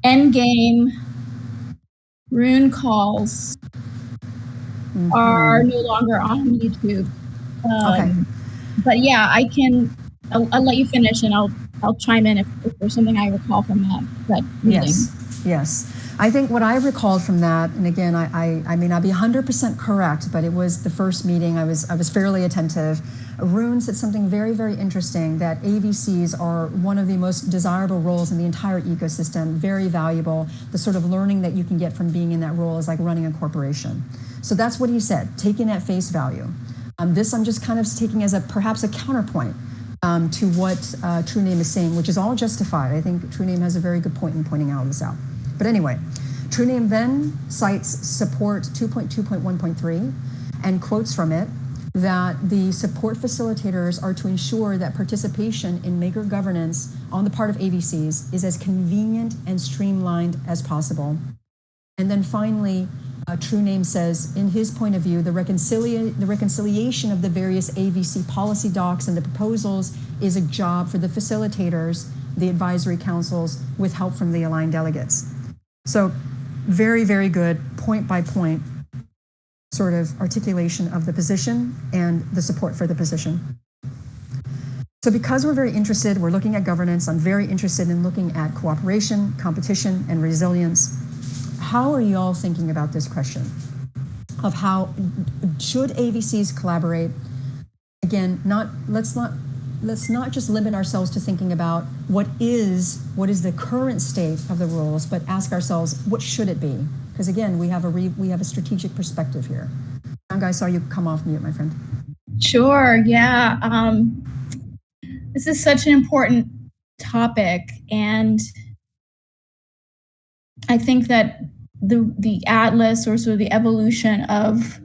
end game Rune calls are no longer on YouTube.
Okay.
But yeah, I'll let you finish, and I'll chime in if there's something I recall from that meeting.
Yes. I think what I recalled from that, and again, I may not be 100% correct, but it was the first meeting. I was fairly attentive. Rune said something very, very interesting, that AVCs are one of the most desirable roles in the entire ecosystem, very valuable. The sort of learning that you can get from being in that role is like running a corporation. So that's what he said, taken at face value. This I'm just kind of taking as perhaps a counterpoint to what True Name is saying, which is all justified. I think True Name has a very good point in pointing all this out. But anyway, True Name then cites support 2.2.1.3 and quotes from it that the support facilitators are to ensure that participation in maker governance on the part of AVCs is as convenient and streamlined as possible. And then finally, True Name says, in his point of view, the reconciliation of the various AVC policy docs and the proposals is a job for the facilitators, the advisory councils, with help from the aligned delegates. So very, very good point by point sort of articulation of the position and the support for the position. So because we're very interested, we're looking at governance, I'm very interested in looking at cooperation, competition, and resilience. How are you all thinking about this question of how should AVCs collaborate? Again, let's not just limit ourselves to thinking about what is the current state of the rules, but ask ourselves, what should it be? Because again, we have a strategic perspective here. I saw you come off mute, my friend.
Sure, yeah. This is such an important topic, and I think that the atlas, or sort of the evolution of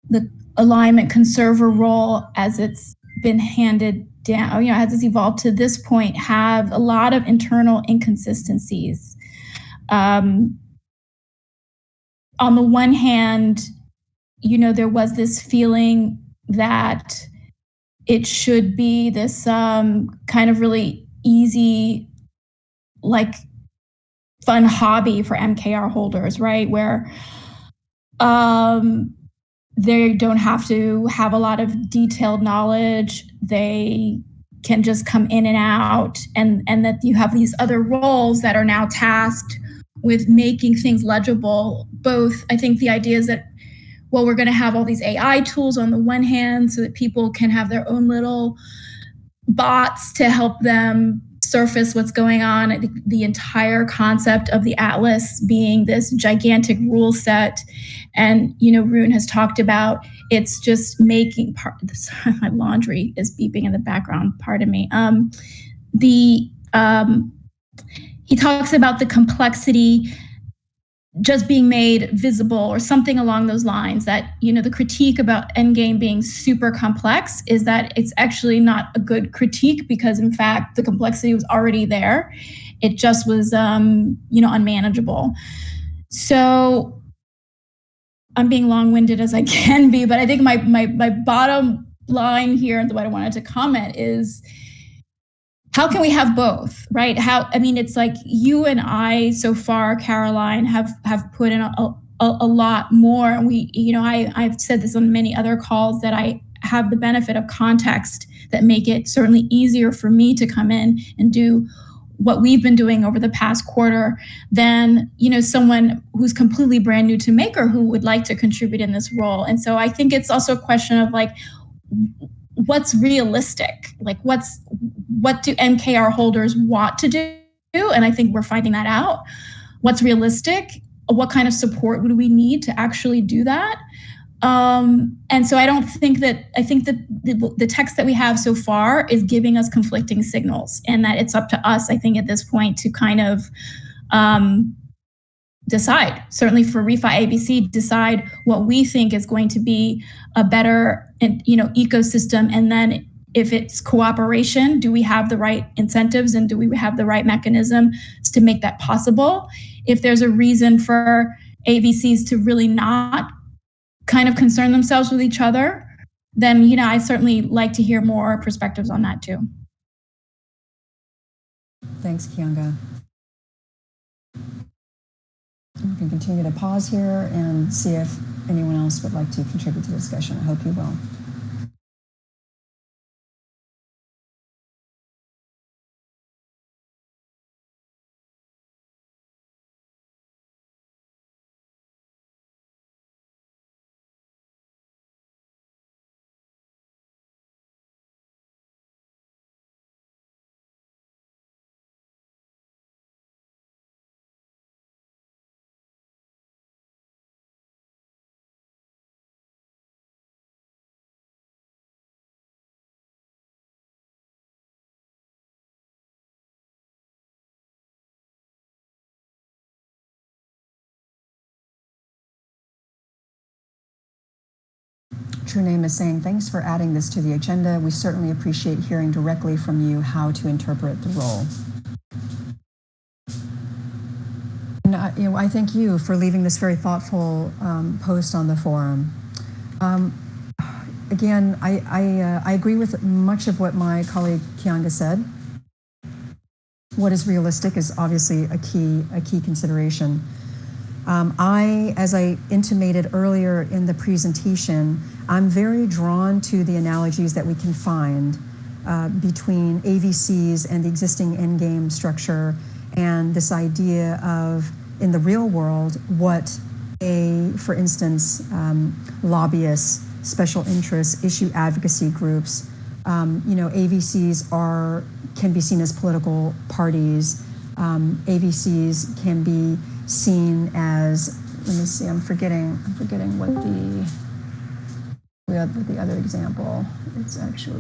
the alignment conserver role as it's been handed down, as it's evolved to this point, have a lot of internal inconsistencies. On the one hand, there was this feeling that it should be this kind of really easy, like fun hobby for MKR holders, right? Where they don't have to have a lot of detailed knowledge. They can just come in and out, and that you have these other roles that are now tasked with making things legible. Both, I think the idea is that, well, we're going to have all these AI tools on the one hand so that people can have their own little bots to help them surface what's going on. I think the entire concept of the Atlas being this gigantic rule set, and Rune has talked about it's just making part. Sorry, my laundry is beeping in the background. Pardon me. He talks about the complexity just being made visible, or something along those lines, that the critique about Endgame being super complex is that it's actually not a good critique, because in fact the complexity was already there. It just was unmanageable. So I'm being long-winded as I can be, but I think my bottom line here, and what I wanted to comment is, how can we have both, right? It's like you and I so far, Caroline, have put in a lot more. And I've said this on many other calls, that I have the benefit of context that make it certainly easier for me to come in and do what we've been doing over the past quarter than, someone who's completely brand new to Maker who would like to contribute in this role. And so I think it's also a question of what's realistic? What do MKR holders want to do? And I think we're finding that out. what's realistic, what kind of support would we need to actually do that. And so I think that the text that we have so far is giving us conflicting signals, and that it's up to us, I think, at this point to kind of decide, certainly for refi ABC, decide what we think is going to be a better, ecosystem. And then if it's cooperation, do we have the right incentives and do we have the right mechanisms to make that possible? If there's a reason for ABCs to really not kind of concern themselves with each other, then, I certainly like to hear more perspectives on that too.
Thanks, Kianga. We can continue to pause here and see if anyone else would like to contribute to the discussion. I hope you will. True Name is saying, thanks for adding this to the agenda. We certainly appreciate hearing directly from you how to interpret the role. And I thank you for leaving this very thoughtful post on the forum. Again, I agree with much of what my colleague Kianga said. What is realistic is obviously a key consideration. As I intimated earlier in the presentation, I'm very drawn to the analogies that we can find between AVCs and the existing endgame structure, and this idea of, in the real world, what for instance, lobbyists, special interests, issue advocacy groups, AVCs can be seen as political parties. AVCs can be seen as, let me see, I'm forgetting what the other example. It's actually,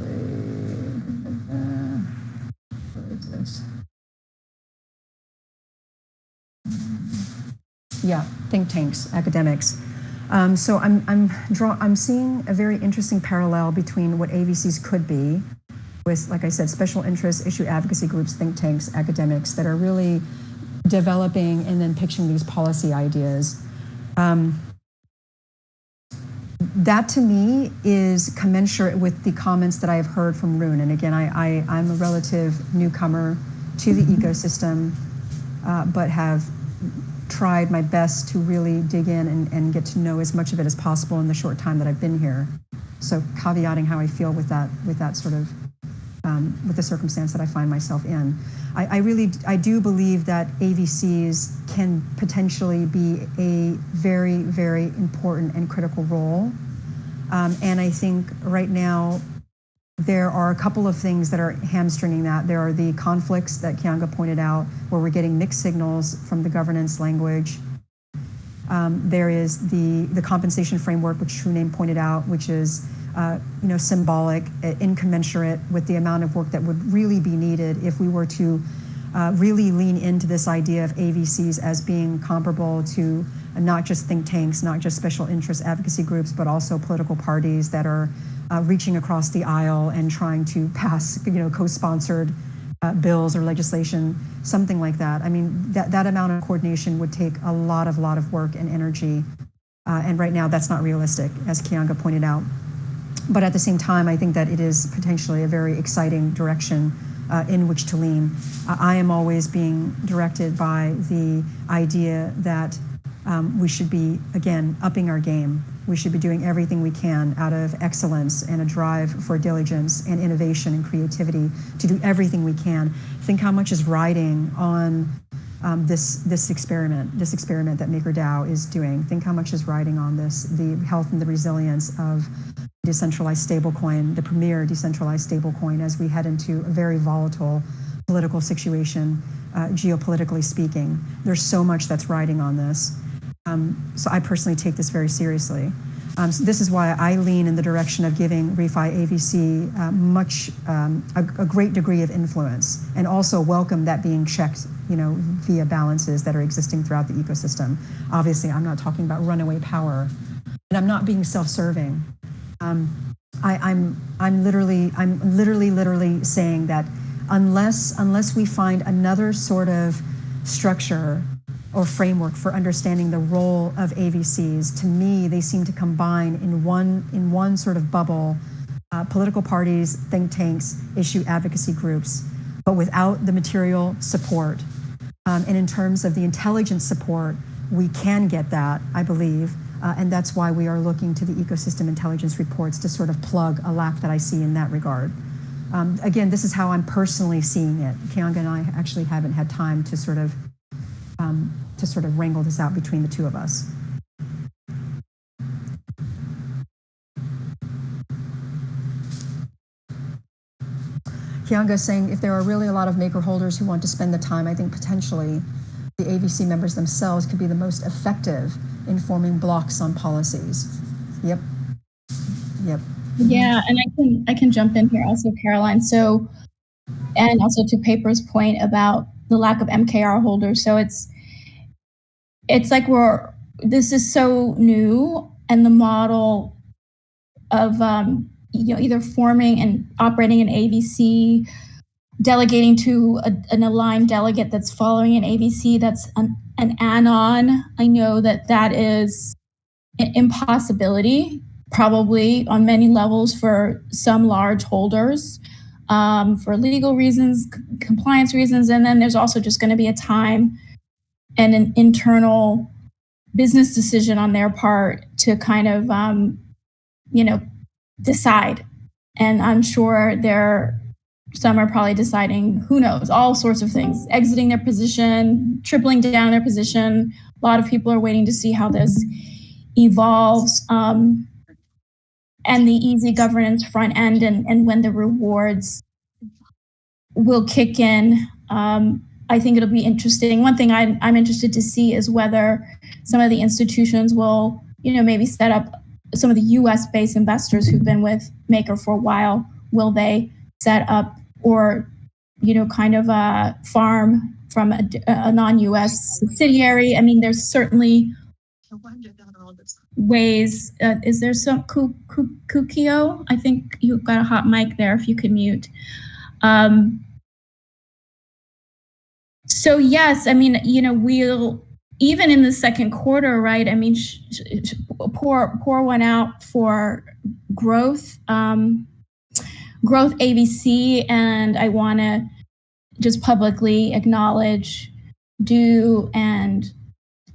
where is this? Yeah, think tanks, academics. So I'm seeing a very interesting parallel between what AVCs could be with, like I said, special interests, issue advocacy groups, think tanks, academics that are really developing and then pitching these policy ideas. That to me is commensurate with the comments that I have heard from Rune. And again, I'm a relative newcomer to the ecosystem, but have tried my best to really dig in and get to know as much of it as possible in the short time that I've been here. So caveating how I feel with that sort of, with the circumstance that I find myself in. I do believe that AVCs can potentially be a very, very important and critical role. And I think right now there are a couple of things that are hamstringing that. There are the conflicts that Kianga pointed out, where we're getting mixed signals from the governance language. There is the compensation framework, which True Name pointed out, which is symbolic, incommensurate with the amount of work that would really be needed if we were to really lean into this idea of AVCs as being comparable to not just think tanks, not just special interest advocacy groups, but also political parties that are reaching across the aisle and trying to pass, co-sponsored bills or legislation, something like that. I mean, that amount of coordination would take a lot of work and energy. And right now that's not realistic, as Kianga pointed out. But at the same time, I think that it is potentially a very exciting direction in which to lean. I am always being directed by the idea that we should be, again, upping our game. We should be doing everything we can out of excellence and a drive for diligence and innovation and creativity to do everything we can. Think how much is riding on this experiment that MakerDAO is doing. Think how much is riding on this, the health and the resilience of decentralized stablecoin, the premier decentralized stablecoin, as we head into a very volatile political situation, geopolitically speaking. There's so much that's riding on this. So I personally take this very seriously. So this is why I lean in the direction of giving ReFi AVC a great degree of influence, and also welcome that being checked, via balances that are existing throughout the ecosystem. Obviously, I'm not talking about runaway power, and I'm not being self-serving. I'm literally saying that unless we find another sort of structure or framework for understanding the role of AVCs, to me, they seem to combine in one sort of bubble, political parties, think tanks, issue advocacy groups, but without the material support. And in terms of the intelligence support, we can get that, I believe, and that's why we are looking to the ecosystem intelligence reports to sort of plug a lack that I see in that regard. Again, this is how I'm personally seeing it. Kianga and I actually haven't had time to sort of wrangle this out between the two of us. Kianga is saying, if there are really a lot of maker holders who want to spend the time, I think potentially the AVC members themselves could be the most effective in forming blocks on policies. Yep.
Yeah, and I can jump in here also, Caroline. So, and also to Paper's point about the lack of MKR holders. So it's like this is so new, and the model of either forming and operating an AVC, delegating to an aligned delegate that's following an AVC that's an anon. I know that is an impossibility, probably on many levels for some large holders, for legal reasons, compliance reasons, and then there's also just going to be a time and an internal business decision on their part to kind of, decide. And I'm sure some are probably deciding, who knows, all sorts of things, exiting their position, tripling down their position. A lot of people are waiting to see how this evolves, and the easy governance front end and when the rewards will kick in. I think it'll be interesting. One thing I'm interested to see is whether some of the institutions will, maybe set up some of the US-based investors who've been with Maker for a while. Will they set up or, kind of farm from a non-US subsidiary? I mean, there's certainly ways. Is there some Kukio? I think you've got a hot mic there, if you could mute. So yes, I mean, we'll, even in the second quarter, right? I mean, pour one out for growth AVC, and I want to just publicly acknowledge Du and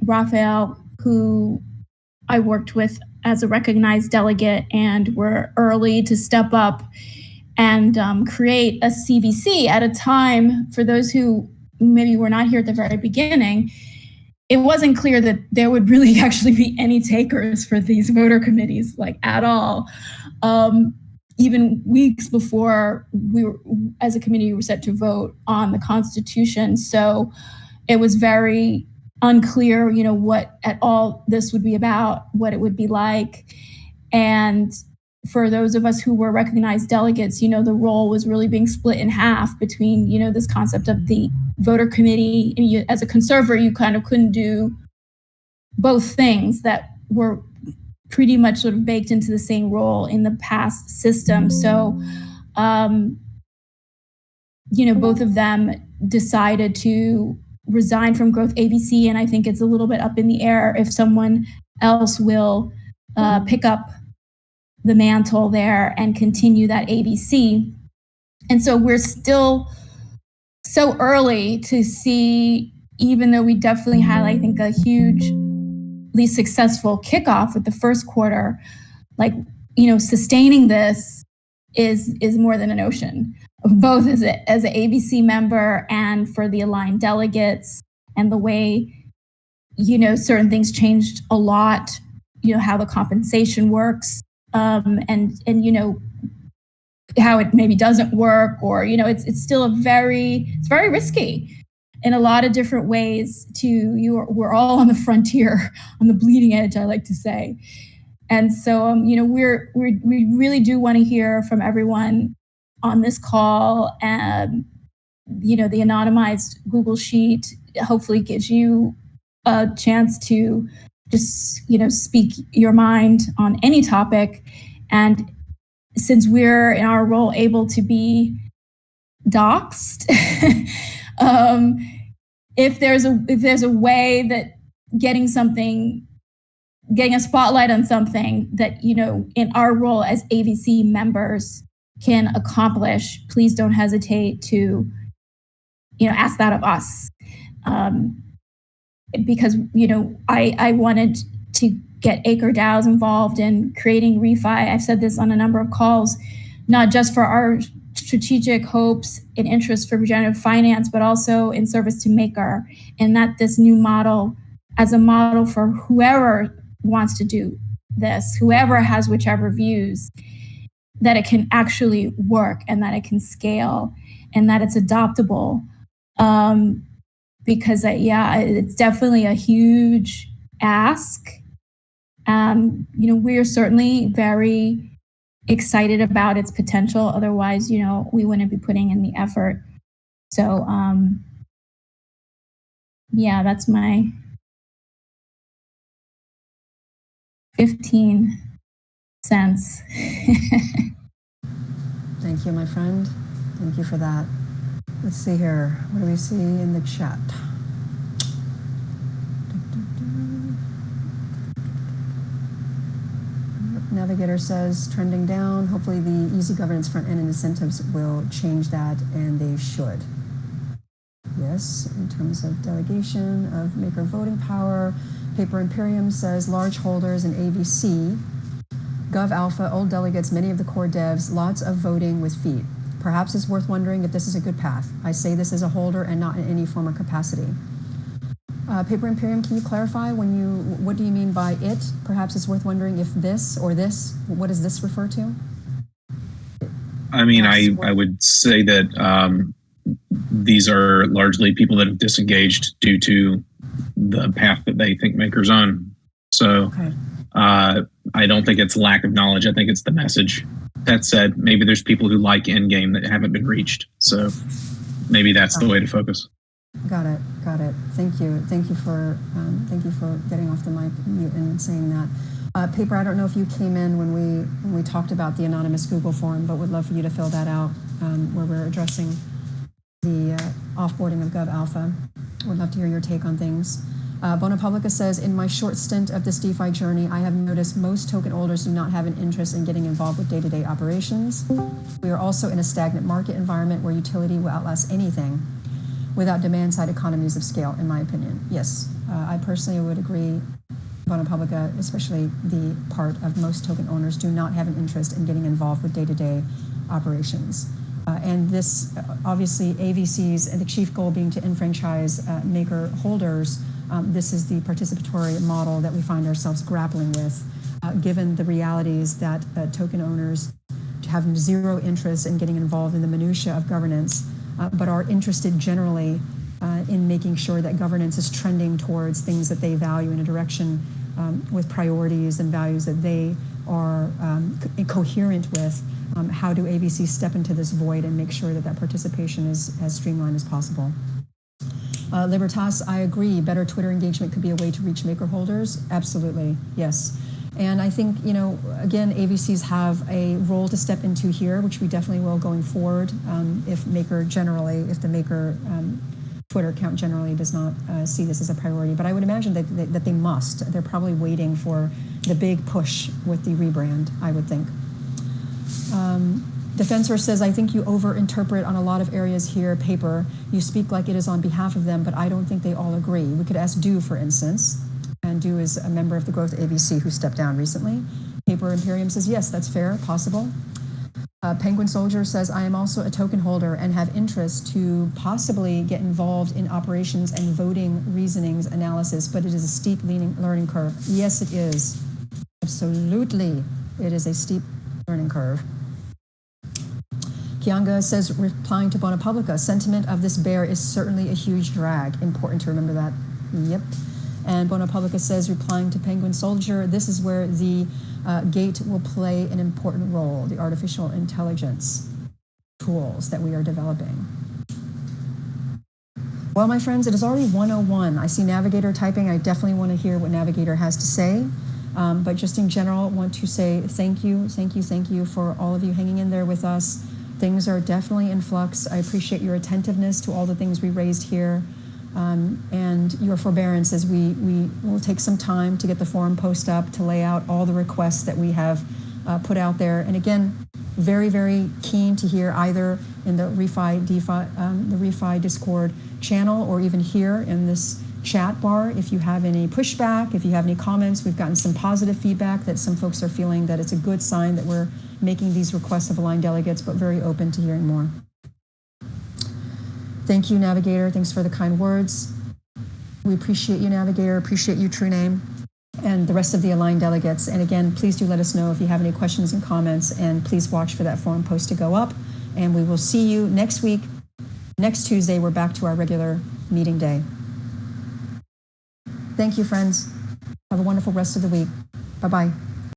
Raphael, who I worked with as a recognized delegate and were early to step up and create a CVC at a time, for those who maybe were not here at the very beginning, it wasn't clear that there would really actually be any takers for these voter committees, like at all. Even weeks before we were, as a committee, we were set to vote on the Constitution. So it was very unclear, what at all this would be about, what it would be like. And for those of us who were recognized delegates, the role was really being split in half between, this concept of the voter committee. And as a conserver, you kind of couldn't do both things that were pretty much sort of baked into the same role in the past system. So, both of them decided to resign from Growth AVC, and I think it's a little bit up in the air if someone else will pick up the mantle there and continue that AVC. And so we're still so early to see, even though we definitely had, I think, a hugely successful kickoff with the first quarter, sustaining this is more than an ocean, both as an AVC member and for the aligned delegates, and the way, certain things changed a lot, how the compensation works. And how it maybe doesn't work, or it's still it's very risky in a lot of different ways. We're all on the frontier, on the bleeding edge, I like to say. And so we really do want to hear from everyone on this call. The anonymized Google Sheet hopefully gives you a chance to just speak your mind on any topic. And since we're in our role able to be doxed, if there's a way that getting a spotlight on something that in our role as AVC members can accomplish, please don't hesitate to ask that of us. Because I wanted to get MakerDAOs involved in creating refi. I've said this on a number of calls, not just for our strategic hopes and interests for regenerative finance, but also in service to Maker, and that this new model as a model for whoever wants to do this, whoever has whichever views, that it can actually work and that it can scale and that it's adoptable. Because it's definitely a huge ask. We are certainly very excited about its potential. Otherwise, we wouldn't be putting in the effort. So, that's my 15 cents.
Thank you, my friend. Thank you for that. Let's see here. What do we see in the chat? Navigator says trending down. Hopefully the easy governance front end and incentives will change that, and they should. Yes, in terms of delegation of Maker voting power, Paper Imperium says large holders in AVC, Gov Alpha, old delegates, many of the core devs, lots of voting with feet. Perhaps it's worth wondering if this is a good path. I say this as a holder and not in any form or capacity. Paper Imperium, can you clarify what do you mean by it? Perhaps it's worth wondering if this or this, what does this refer to?
I mean, I would say that these are largely people that have disengaged due to the path that they think Maker's on. So okay. I don't think it's lack of knowledge. I think it's the message. That said, maybe there's people who like Endgame that haven't been reached. So maybe that's the way to focus.
Got it. Thank you for getting off the mic mute and saying that. Paper, I don't know if you came in when we talked about the anonymous Google form, but would love for you to fill that out where we're addressing the offboarding of Gov Alpha. Would love to hear your take on things. Bonapublica says, in my short stint of this DeFi journey, I have noticed most token holders do not have an interest in getting involved with day-to-day operations. We are also in a stagnant market environment where utility will outlast anything without demand-side economies of scale, in my opinion. Yes, I personally would agree, Bonapublica, especially the part of most token owners do not have an interest in getting involved with day-to-day operations. And this, obviously, AVCs, and the chief goal being to enfranchise Maker holders. This is the participatory model that we find ourselves grappling with, given the realities that token owners have zero interest in getting involved in the minutiae of governance, but are interested generally in making sure that governance is trending towards things that they value in a direction with priorities and values that they are coherent with. How do AVCs step into this void and make sure that that participation is as streamlined as possible? Libertas, I agree. Better Twitter engagement could be a way to reach Maker holders. Absolutely, yes. And I think, again, AVCs have a role to step into here, which we definitely will going forward if the Maker Twitter account generally does not see this as a priority. But I would imagine that they must. They're probably waiting for the big push with the rebrand, I would think. Defensor says, I think you overinterpret on a lot of areas here, Paper. You speak like it is on behalf of them, but I don't think they all agree. We could ask Do, for instance. And Do is a member of the Growth AVC who stepped down recently. Paper Imperium says, yes, that's fair, possible. Penguin Soldier says, I am also a token holder and have interest to possibly get involved in operations and voting reasonings analysis, but it is a steep learning curve. Yes, it is. Absolutely. It is a steep learning curve. Kianga says, replying to Bona Publica, sentiment of this bear is certainly a huge drag. Important to remember that. Yep. And Bona Publica says, replying to Penguin Soldier, this is where the gate will play an important role, the artificial intelligence tools that we are developing. Well, my friends, it is already 1:01. I see Navigator typing. I definitely want to hear what Navigator has to say. But just in general, I want to say thank you for all of you hanging in there with us. Things are definitely in flux. I appreciate your attentiveness to all the things we raised here, and your forbearance as we will take some time to get the forum post up, to lay out all the requests that we have put out there. And again, very, very keen to hear either in the Refi Discord channel or even here in this chat bar if you have any pushback, if you have any comments. We've gotten some positive feedback that some folks are feeling that it's a good sign that we're making these requests of aligned delegates, but very open to hearing more. Thank you, Navigator. Thanks for the kind words. We appreciate you, Navigator. Appreciate you, True Name, and the rest of the aligned delegates. And again, please do let us know if you have any questions and comments, and please watch for that forum post to go up. And we will see you next week. Next Tuesday, we're back to our regular meeting day. Thank you, friends. Have a wonderful rest of the week. Bye-bye.